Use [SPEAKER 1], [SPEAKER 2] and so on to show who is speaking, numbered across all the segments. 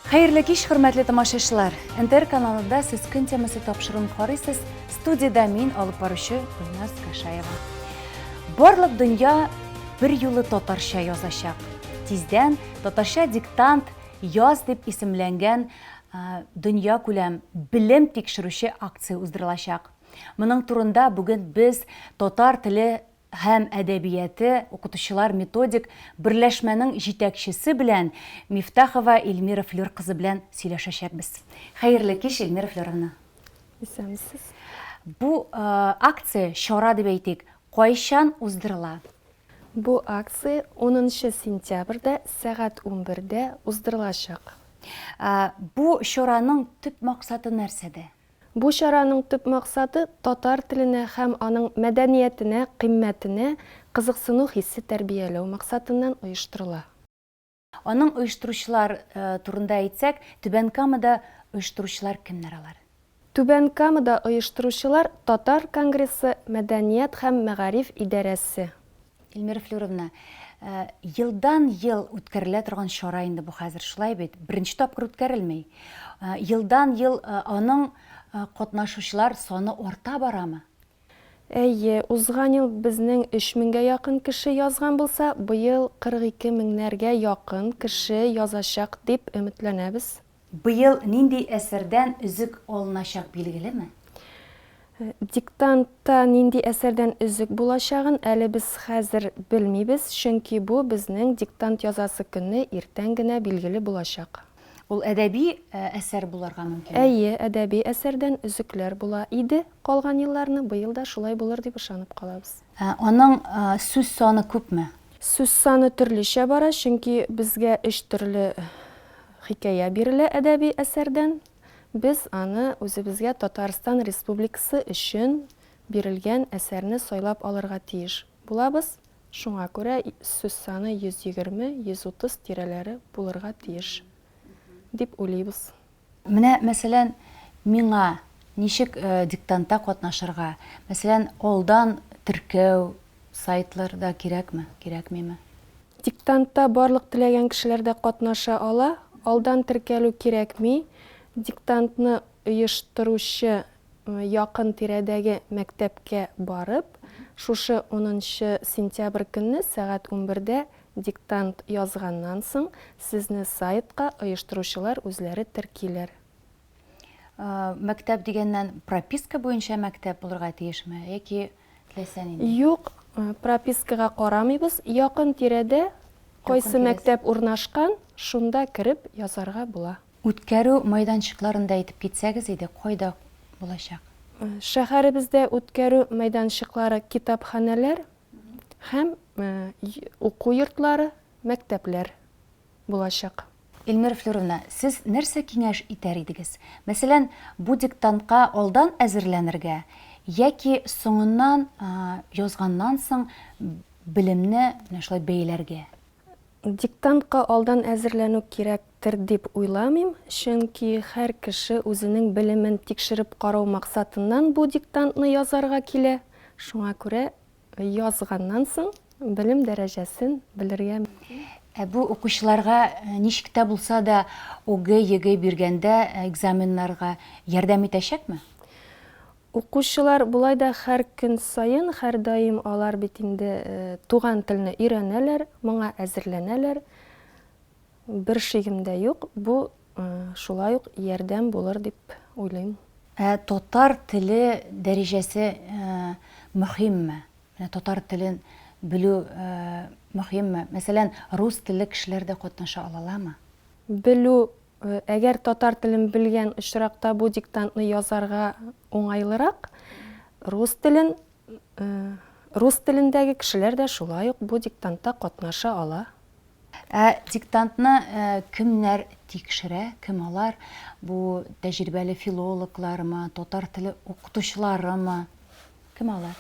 [SPEAKER 1] Хәерле кич, хөрмәтле тамашачылар. НТР каналында сез көн темасы тапшыруын карыйсыз. Студияда мин алып баручы Гөлназ Кашаева. Барлык дөнья бер юлы татарча язачак. Тиздән татарча диктант яз дип исемләнгән дөнья күләм билем тикшерүче акция уздырылачак. Моның турында бүген без татар теле һәм әдәбияты укытучылар методик берләшмәнең җитәкчесе белән Мифтахова Эльмира Флёр кызы белән сөйләшәчәкбез. Хәерле кич, Эльмира Флёровна.
[SPEAKER 2] Исәнмесез.
[SPEAKER 1] Бу акция чара дип әйтик, кайчан уздырыла?
[SPEAKER 2] Бу акция 10 сентябрьдә сәгать 11-дә уздырылачак.
[SPEAKER 1] Бу чараның төп максаты нәрсәдә?
[SPEAKER 2] Бу чараның төп максаты татар теленә һәм аның мәдәниятенә, кыйммәтенә кызыксыну хиссе тәрбияләү максатыннан оештырыла.
[SPEAKER 1] Аның оештыручылар турында әйтсәк, Түбән Камада оештыручылар кемнәр алар?
[SPEAKER 2] Түбән Камада оештыручылар Татар конгрессы мәдәният һәм мәгариф идарәсе.
[SPEAKER 1] Эльмира Флёровна, елдан-ел үткәрелә торган чара инде бу хәзер, шулай бит? Беренче тапкыр үткәрелмәй. Елдан-ел аның катнашучылар саны арта барамы?
[SPEAKER 2] Әйе, узган ел безнең 3000-гә якын кеше язган булса, быел 42 меңнәргә якын кеше язачак дип өметләнәбез.
[SPEAKER 1] Быел нинди әсәрдән үзек алыначак билгелеме?
[SPEAKER 2] Диктантта нинди әсәрдән үзек булачагын әле без хәзер белмибез, чөнки бу безнең диктант язасы көнне иртән генә билгеле булачак.
[SPEAKER 1] Ул әдәби әсәр буларга мөмкин.
[SPEAKER 2] Әйе, әдәби әсәрдән үзекләр була иде. Калган елларны быел да шулай булыр дип ышанып калабыз.
[SPEAKER 1] Аның сүз саны күпме?
[SPEAKER 2] Сүз саны төрлечә бара, чөнки безгә 3 төрле хикәя бирелә әдәби әсәрдән. Biz аны үзебезгә Татарстан Республикасы өчен бирелгән әсәрне сайлап алырга тиеш булабыз. Шуңа күрә сүз саны 120-130 тирәләре булырга тиеш дип уйлыйбыз.
[SPEAKER 1] Менә, мәсәлән, миңа ничек диктантта катнашырга? Мәсәлән, алдан теркәү сайтларда кирәкме, кирәкмиме?
[SPEAKER 2] Диктантта барлык теләгән кешеләр дә катнаша ала. Алдан теркәлү кирәкми. Диктантны оештыручы якын тирәдәге мәктәпкә барып, шушы 10 сентябрь көнне сәгать 11-дә диктант язганнан соң сезне сайтка оештыручылар үзләре теркиләр.
[SPEAKER 1] Мәктәп дигәннән прописка буенча мәктәп булырга тиешме, яки теләсәң инде?
[SPEAKER 2] Юк, пропискага карамыйбыз. Якын тирәдә кайсы мәктәп урнашкан, шунда кирип язарга була.
[SPEAKER 1] Үткәрү майданчыкларында әйтеп китсәгез иде, кайда булачак?
[SPEAKER 2] Шәһәребездә үткәрү майданчыклары китапханәләр һәм уку йортлары, мәктәпләр булачак.
[SPEAKER 1] Эльмира Флёровна, сез нәрсә киңәш итәр идегез? Мәсәлән, бу диктантка алдан әзерләнергә, яки соңыннан язганнан соң белемне шулай бәйләргә?
[SPEAKER 2] Диктантка алдан әзерләнү кирәктер дип уйламыйм, чөнки һәр кеше үзенең белемен тикшереп карау максатыннан бу диктантны язарга килә. Шуңа күрә язганнан соң белем дәрәҗәсен белергә.
[SPEAKER 1] Бу укучыларга ничек тә булса да ОГЭ биргәндә экзаменнарга ярдәм итәчәкме?
[SPEAKER 2] Укучылар булай да һәр көн сайын, һәр даим алар бит инде туган телне өйрәнәләр, моңа әзерләнәләр. Бер шигем дә юк, бу шулай ук ярдәм булыр дип уйлыйм.
[SPEAKER 1] Татар теле дәрәҗәсе мөһимме? Татар телен белү мөһимме? Мәсәлән, рус телле кешеләр дә катнаша алаламы?
[SPEAKER 2] Белү, әгәр татар телен белгән очракта бу диктантны язарга уңайлырак, рус телендәге кешеләр дә шулай ук бу диктантта катнаша ала.
[SPEAKER 1] Диктантны кемнәр тикшерә, кем алар? Бу тәҗрибәле филологлармы, татар теле укытучыларымы? Кем алар?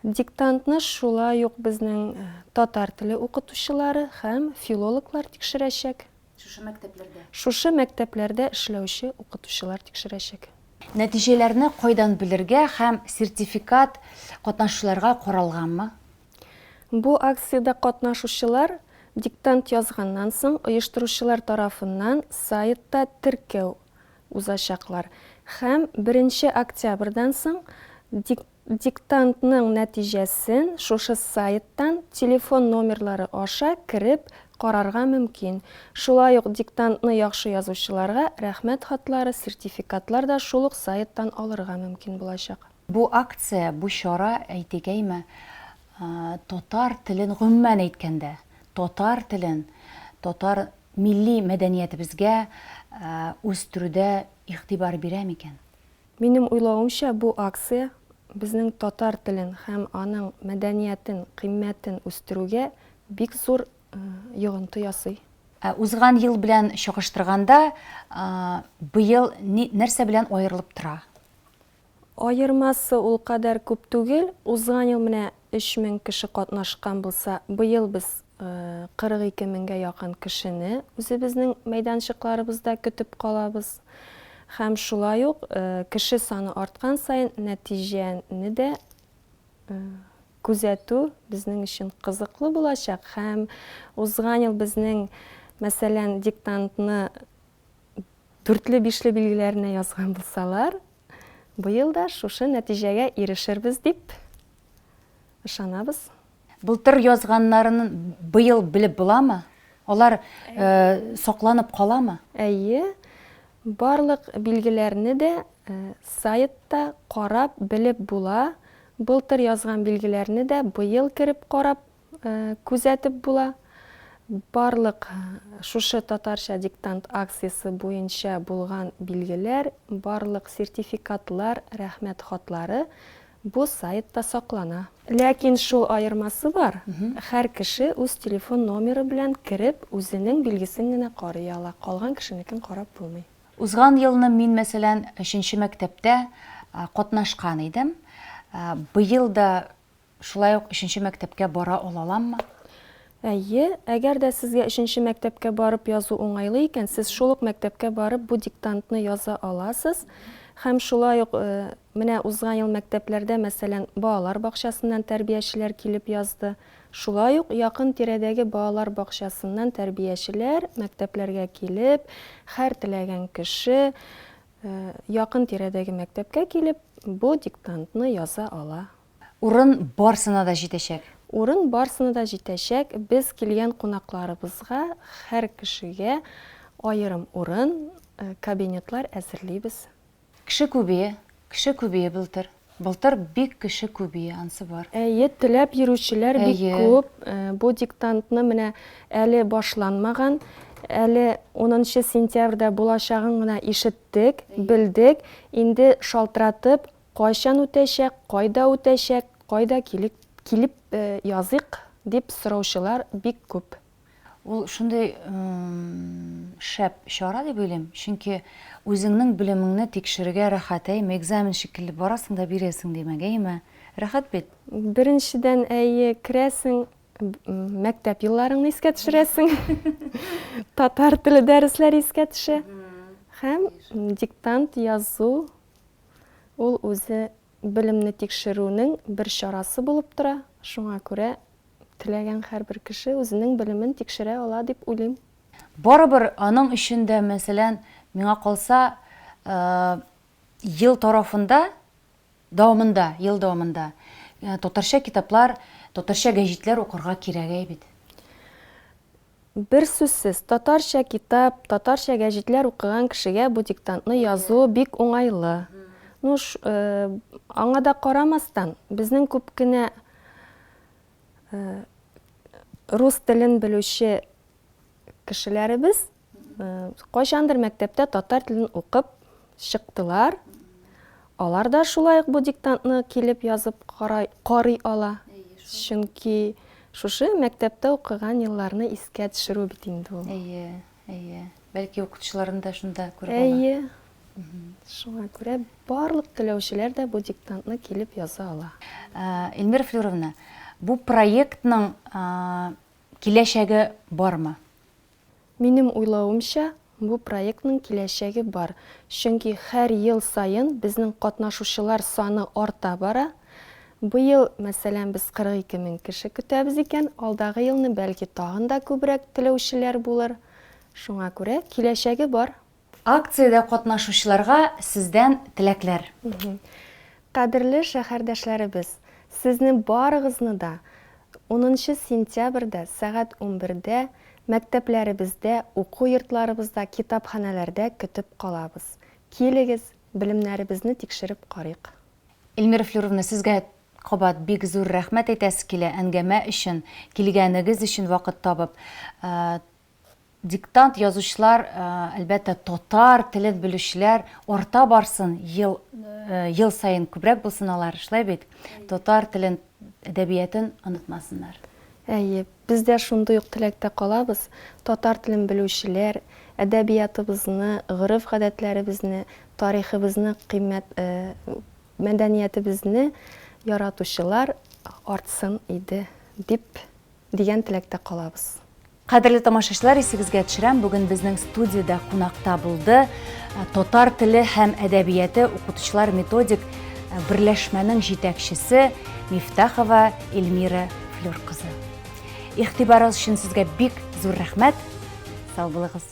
[SPEAKER 2] Диктантны шулай ук безнең татар теле укытучылары һәм филологлар тикшерәчәк. Шушы мәктәпләрдә эшләүче укытучылар тикшерәчәк.
[SPEAKER 1] Нәтиҗәләрне кайдан белергә һәм сертификат катнашучыларга каралганмы?
[SPEAKER 2] Бу акциядә катнашучылар Диктант язганнан соң оештыручылар тарафыннан сайтта теркәү узачаклар. Һәм 1 октябрьдан соң диктантның нәтиҗәсен шушы сайттан телефон номерлары аша кирип карарга мөмкин. Шулай ук диктантны яхшы язучыларга рәхмәт хатлары, сертификатлар да шул ук сайттан алырга мөмкин булачак.
[SPEAKER 1] Бу акция, бу чара әйтегәйме, татар телен гомумән әйткәндә, татар телен, татар милли мәдәниятебезгә үстерүдә игътибар бирә микән?
[SPEAKER 2] Минем уйлавымча, бу акция безнең татар телен һәм аның мәдәниятен, кыйммәтен үстерүгә бик зур йогынты ясый.
[SPEAKER 1] Узган ел белән чагыштырганда, быел нәрсә белән аерылып тора?
[SPEAKER 2] Айырмасы ул кадәр күп түгел. Узган ел менә 3000 кеше катнашкан булса, быел без 42 меңгә якын кешене үзебезнең мәйданчыкларыбызда көтеп калабыз. Һәм шулай ук кеше саны арткан сайын нәтиҗәне дә күзәтү безнең өчен кызыклы булачак. Һәм узган ел безнең, мәсәлән, диктантны 4-5 билгеләренә язган булсалар, быел да шушы нәтиҗәгә ирешербез дип ышанабыз.
[SPEAKER 1] Былтыр язганнарын быел белеп буламы? Алар сакланып каламы?
[SPEAKER 2] Әйе, барлык билгеләрне дә сайтта карап белеп була. Былтыр язган билгеләрне дә быел кирип карап күзәтеп була. Барлык шушы татарча диктант акциясы буенча булган билгеләр, барлык сертификатлар, рәхмәт хатлары бу сайтта саклана. Ләкин шул айырмасы бар. Һәр кеше үз телефон номеры белән кирип, үзенең билгесен генә карый ала. Калган кешенекен карап булмый.
[SPEAKER 1] Узган елны мин, мәсәлән, 3нче мәктәптә катнашкан идем. Быел да шулай ук 3нче мәктәпкә бара аламмы?
[SPEAKER 2] Әйе, әгәр дә сезгә 3нче мәктәпкә барып язу уңайлы икән, сез шул ук мәктәпкә барып бу диктантны яза аласыз. Һәм шулай ук менә узган ел мәктәпләрдә, мәсәлән, балалар бакчасыннан тәрбиячеләр килеп язды. Шулай ук якын тирәдәге балалар бакчасыннан тәрбиячеләр мәктәпләргә килеп, һәр теләгән кеше якын тирәдәге мәктәпкә килеп бу диктантны яза ала.
[SPEAKER 1] Урын барсына да җитәчәк.
[SPEAKER 2] Урын барсына да җитәчәк. Без килгән кунакларыбызга һәр кешегә аерым урын, кабинетлар әзерлибез.
[SPEAKER 1] Кеше күбие былтыр. Былтыр бик кеше күбие, ансы бар.
[SPEAKER 2] Әйе, теләп йөрүчеләр бик күп. Бу диктантны менә әле башланмаган, әле 10 сентябрьдә булачагын гына ишеттек, белдек. Инде шалтыратып, кайчан үтәчәк, кайда килеп язык дип сораучылар бик күп.
[SPEAKER 1] Ул шундый шәп чара дип уйлыйм, чөнки үзеңнең белемеңне тикшерергә рәхәт, экзамен шикелле барасың да бирәсең димәгәйме? Рәхәт бит.
[SPEAKER 2] Беренчедән, әйе, керәсең, мәктәп елларыңны искә төшерәсең. Татар теле дәресләре искә төшә. Һәм диктант язу ул үзе белемне тикшерүнең бер чарасы булып тора. Шуңа күрә теләгән һәрбер кеше үзенең белемен тикшерә ала дип уйлыйм.
[SPEAKER 1] Барыбер аның өчен дә, мәсәлән, миңа калса, ел дәвамында татарча китаплар, татарча гәҗитләр укырга кирәк бит.
[SPEAKER 2] Бер сүзсез, татарча китап, татарча гәҗитләр укыган кешегә бу диктантны язу бик уңайлы. Аңа да карамастан, безнең күп кенә рус телен белүче кешеләребез кайчандыр мәктәптә татар телен укып чыктылар. Алар да шулай ук бу диктантны килеп язып карый ала. Чөнки шушы мәктәптә укыган елларны искә төшерү бит инде ул.
[SPEAKER 1] Әйе. Бәлки укытучыларын да шунда күреп ала.
[SPEAKER 2] Әйе. Шуңа күрә барлык теләүчеләр дә бу диктантны килеп яза ала.
[SPEAKER 1] Эльмира Флюровна, бу проектның киләчәге бармы?
[SPEAKER 2] Минем уйлавымча, бу проектның киләчәге бар. Чөнки һәр ел сайын безнең катнашучылар саны арта бара. Быел, мәсәлән, без 42 мең кеше көтәбез икән, алдагы елны бәлки тагын да күбрәк теләүчеләр булыр. Шуңа күрә киләчәге бар.
[SPEAKER 1] Акциядә катнашучыларга сездән теләкләр.
[SPEAKER 2] Кадерле шәһәрдәшләребез, сезне барыгызны да 10 сентябрьдә сәгать 11-дә мәктәпләребездә, уку йортларыбызда, китапханәләрдә көтеп калабыз. Килегез, белемнәребезне тикшереп карыйк.
[SPEAKER 1] Эльмира Флюровна, сезгә кабат бик зур рәхмәт әйтәсе килә әңгәмә өчен, килгәнегез өчен вакыт табып. Диктант язучылар, әлбәттә, татар телен белүчеләр арта барсын, ел сайын күбрәк булсын алар, шулай бит. Татар телен, әдәбиятын онытмасыннар.
[SPEAKER 2] Әйе, без дә шундый ук теләктә калабыз. Татар телен белүчеләр әдәбиятыбызны, гырыф-гадәтләребезне, тарихыбызны, мәдәниятебезне яратучылар артсын иде дигән теләктә калабыз.
[SPEAKER 1] Кадерле тамашачылар, исегезгә төшерәм, бүген безнең студияда кунакта булды татар теле һәм әдәбияты укытучылар методик берләшмәнең җитәкчесе Мифтахова Эльмира Флюр кызы. Игътибарыгыз өчен сезгә бик зур рәхмәт. Сау булыгыз.